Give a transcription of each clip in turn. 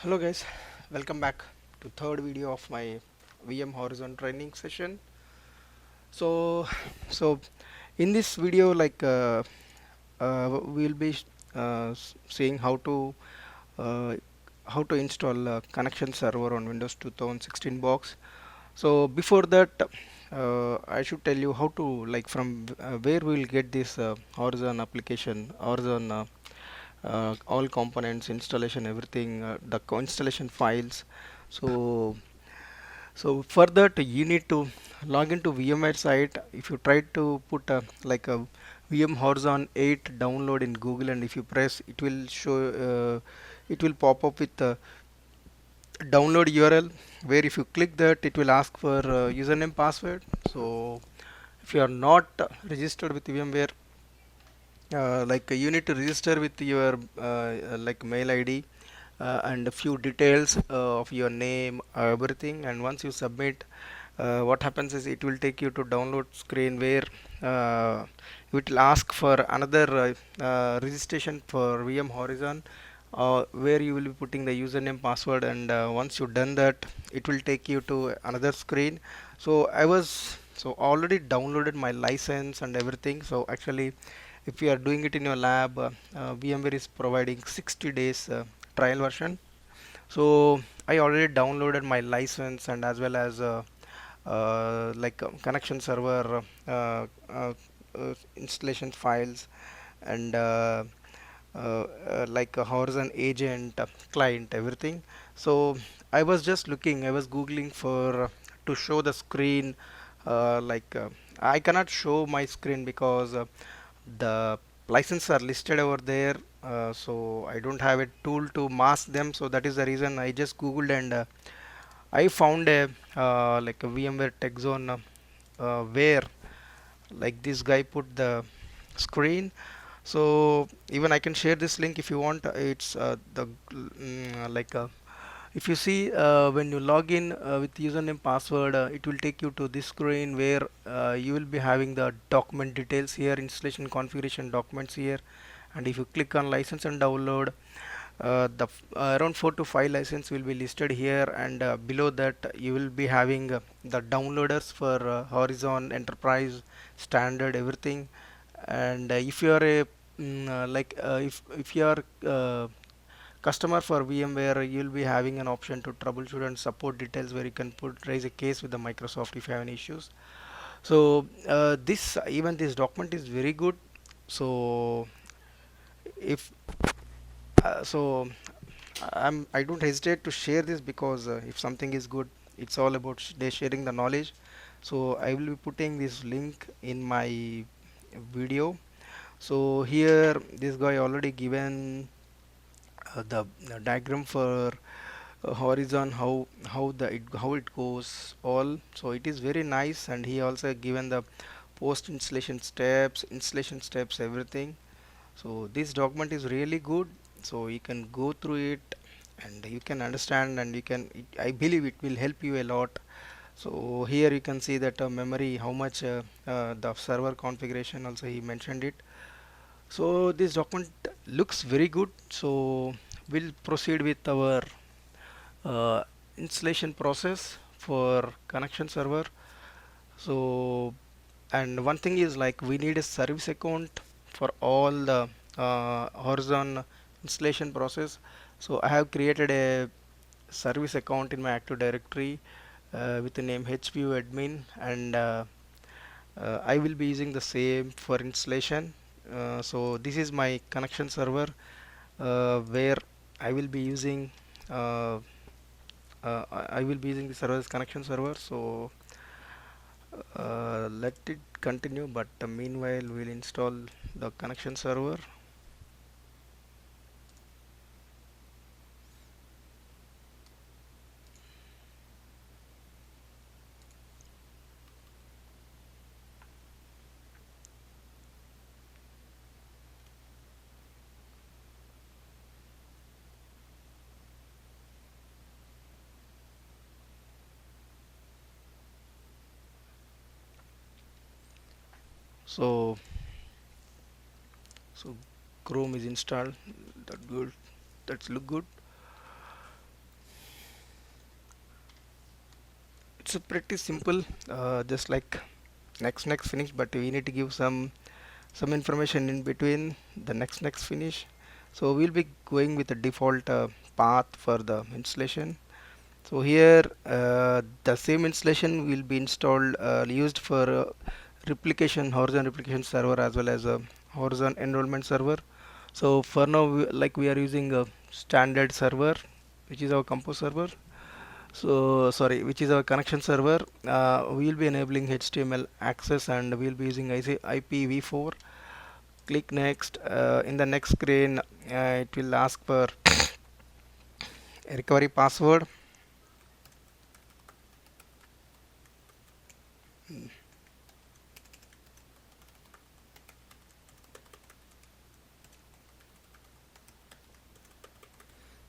Hello guys, welcome back to third video of my VM Horizon training session. So, so in this video, we'll be seeing uh, how to install a connection server on Windows 2016 box. So before that, I should tell you how to from where we'll get this Horizon application, Horizon all components, installation, everything, the installation files. So for that you need to log into VMware site. If you try to put a VM Horizon 8 download in Google, and if you press, it will show, it will pop up with download URL, where if you click that, it will ask for username password. So if you are not registered with VMware, you need to register with your mail ID and a few details of your name, everything. And once you submit, what happens is it will take you to download screen, where it will ask for another registration for VM Horizon, where you will be putting the username password. And once you've done that, it will take you to another screen. So I was already downloaded my license and everything. So actually, if you are doing it in your lab, VMware is providing 60 days trial version. So I already downloaded my license, and as well as connection server, installation files, and like a Horizon agent, client, everything. So I was just looking, I was googling for to show the screen. I cannot show my screen because the licenses are listed over there, so I don't have a tool to mask them. So that is the reason I just googled, and I found a a VMware tech zone, where this guy put the screen. So even I can share this link if you want. It's if you see, when you log in with username password, it will take you to this screen, where you will be having the document details here, installation configuration documents here. And if you click on license and download, around 4 to 5 license will be listed here. And below that you will be having the downloaders for Horizon, enterprise, standard, everything. And if you are a if you are customer for VMware, you'll be having an option to troubleshoot and support details, where you can raise a case with the Microsoft if you have any issues. So this document is very good. So if so I don't hesitate to share this, because if something is good, it's all about sharing the knowledge. So I will be putting this link in my video. So here this guy already given the diagram for Horizon, how it goes all. So it is very nice, and he also given the post installation steps, everything. So this document is really good. So you can go through it, and you can understand, and I believe it will help you a lot. So here you can see that memory, how much the server configuration, also he mentioned it. So this document looks very good. So we'll proceed with our uh, installation process for connection server. So, and one thing is, like, we need a service account for all the Horizon installation process. So I have created a service account in my Active Directory with the name HPU admin. And I will be using the same for installation. So this is my connection server, where I will be using uh, I will be using the server as connection server. So let it continue, but meanwhile we'll install the connection server. So so Chrome is installed. That good. That's look good. it's pretty simple, just like next finish, but we need to give some information in between the next finish. So we'll be going with the default path for the installation. So here the same installation will be installed used for replication, Horizon replication server, as well as a Horizon enrollment server. So for now, like we are using a standard server, which is our compose server. So sorry, which is our connection server. We will be enabling HTML access, and we will be using IPv4. Click next. In the next screen, it will ask for a recovery password.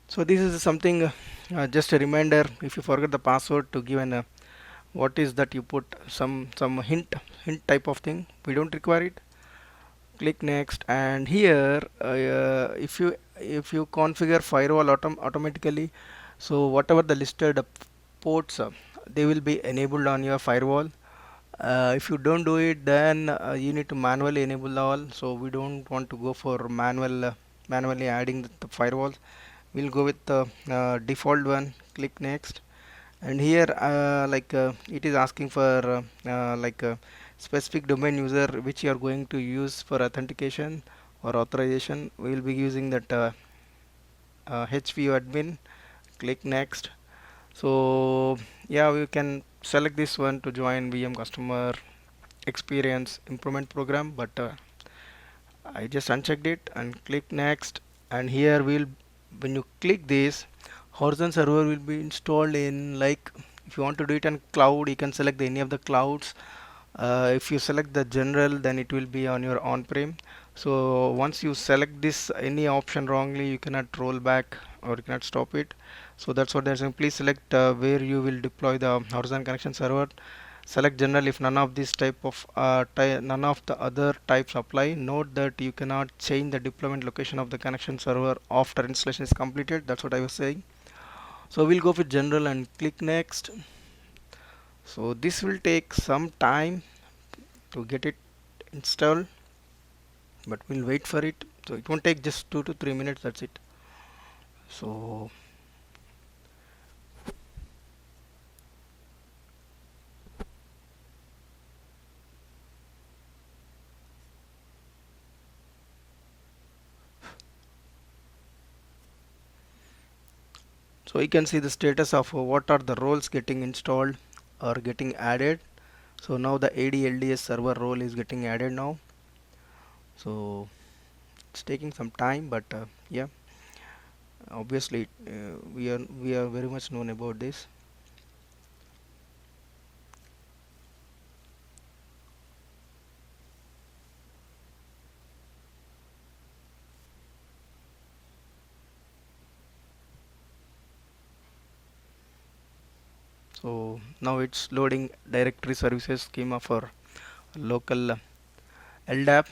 So this is something, just a reminder, if you forget the password, to give an what is that, you put some hint type of thing. We don't require it. Click next, and here if you configure firewall automatically, so whatever the listed ports, they will be enabled on your firewall. If you don't do it, then you need to manually enable all. So we don't want to go for manually adding the firewalls. We'll go with the default one. Click next, and here it is asking for specific domain user which you are going to use for authentication or authorization. We will be using that HVO admin. Click next. So yeah, we can select this one to join VM customer experience improvement program, but I just unchecked it and click next. And here when you click this, Horizon server will be installed in, like, if you want to do it on cloud, you can select any of the clouds. If you select the general, then it will be on your on-prem. So once you select this any option wrongly, you cannot roll back or you cannot stop it. So that's what they're saying. Please select where you will deploy the Horizon connection server. Select general if none of this type of none of the other types apply. Note that you cannot change the deployment location of the connection server after installation is completed. That's what I was saying. So we'll go for general and click next. So this will take some time to get it installed, but we'll wait for it. So it won't take just 2 to 3 minutes. That's it. So you can see the status of what are the roles getting installed or getting added. So now the AD server role is getting added now. So it's taking some time, but yeah, obviously we are very much known about this. So now it's loading directory services schema for local LDAP.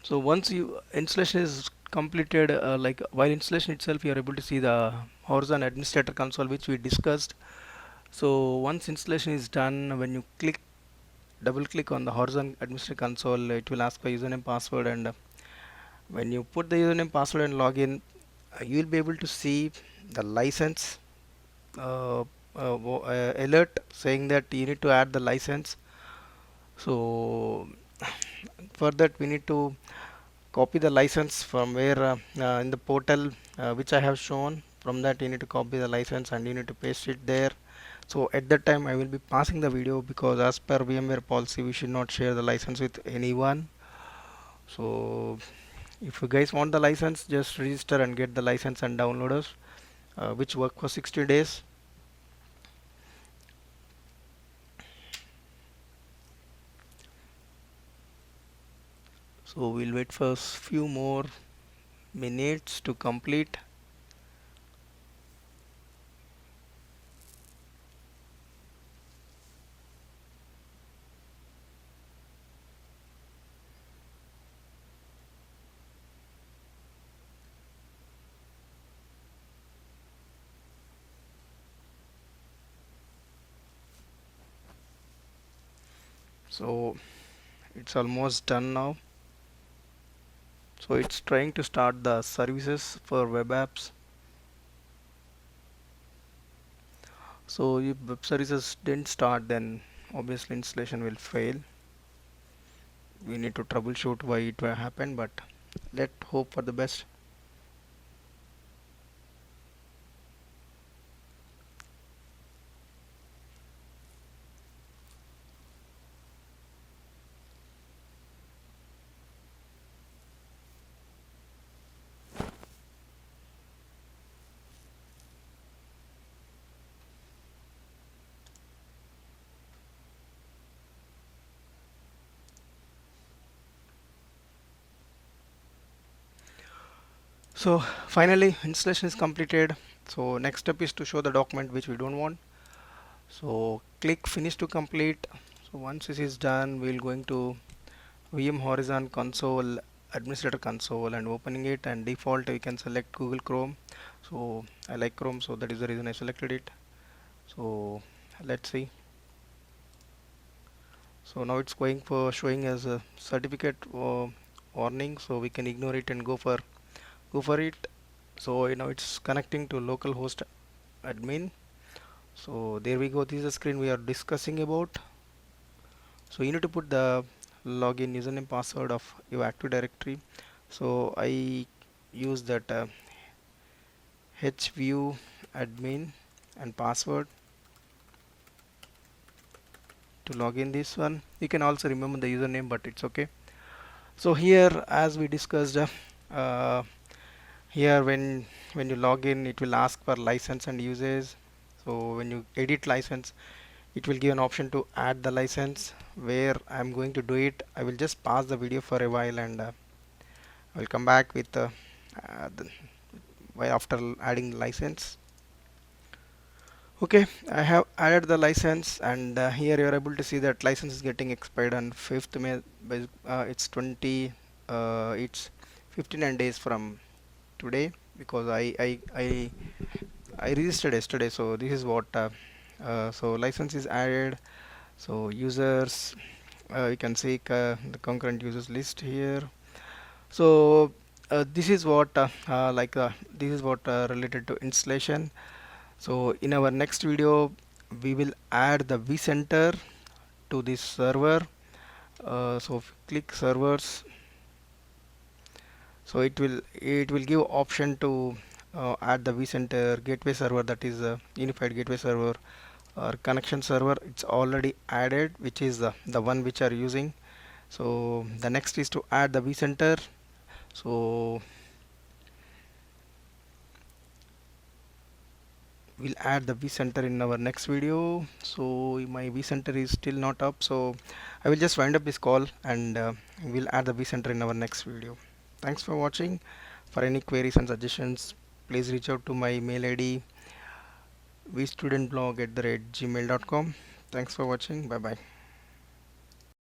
So once you installation is completed, like while installation itself, you are able to see the Horizon administrator console which we discussed. So once installation is done, when you double click on the Horizon administrator console, it will ask for username password, and when you put the username password and login, you will be able to see the license alert saying that you need to add the license. So for that we need to copy the license from where in the portal which I have shown. From that you need to copy the license and you need to paste it there. So at that time I will be passing the video, because as per VMware policy we should not share the license with anyone. So if you guys want the license, just register and get the license and download us, which work for 60 days. So we'll wait for a few more minutes to complete. So it's almost done now. So it's trying to start the services for web apps. So if web services didn't start, then obviously installation will fail. We need to troubleshoot why it happened, but let's hope for the best. So finally installation is completed. So next step is to show the document which we don't want. So click finish to complete. So once this is done, we'll going to VM Horizon console, administrator console, and opening it, and default we can select Google Chrome. So I like Chrome, so that is the reason I selected it. So let's see. So now it's going for showing as a certificate warning, so we can ignore it and go for it. So you know it's connecting to localhost admin. So there we go. This is the screen we are discussing about. So you need to put the login username password of your Active Directory. So I use that hview admin and password to log in this one. You can also remember the username, but it's okay. So here, as we discussed, uh, here when you log in, it will ask for license and usage. So when you edit license, it will give an option to add the license. Where I'm going to do it, I will just pause the video for a while, and I will come back with while after adding the license. Okay, I have added the license, and here you are able to see that license is getting expired on 5th May. It's 59 days from today, because I registered yesterday. So this is what so license is added. So users, you can see the concurrent users list here. So this is what this is what related to installation. So in our next video, we will add the vCenter to this server. So if you click servers, so it will give option to add the vCenter gateway server, that is a unified gateway server or connection server. It's already added, which is the one which are using. So the next is to add the vCenter. So we'll add the vCenter in our next video. So my vCenter is still not up, so I will just wind up this call, and we'll add the vCenter in our next video. Thanks for watching. For any queries and suggestions, please reach out to my mail id vstudentblog@gmail.com. Thanks for watching. Bye bye.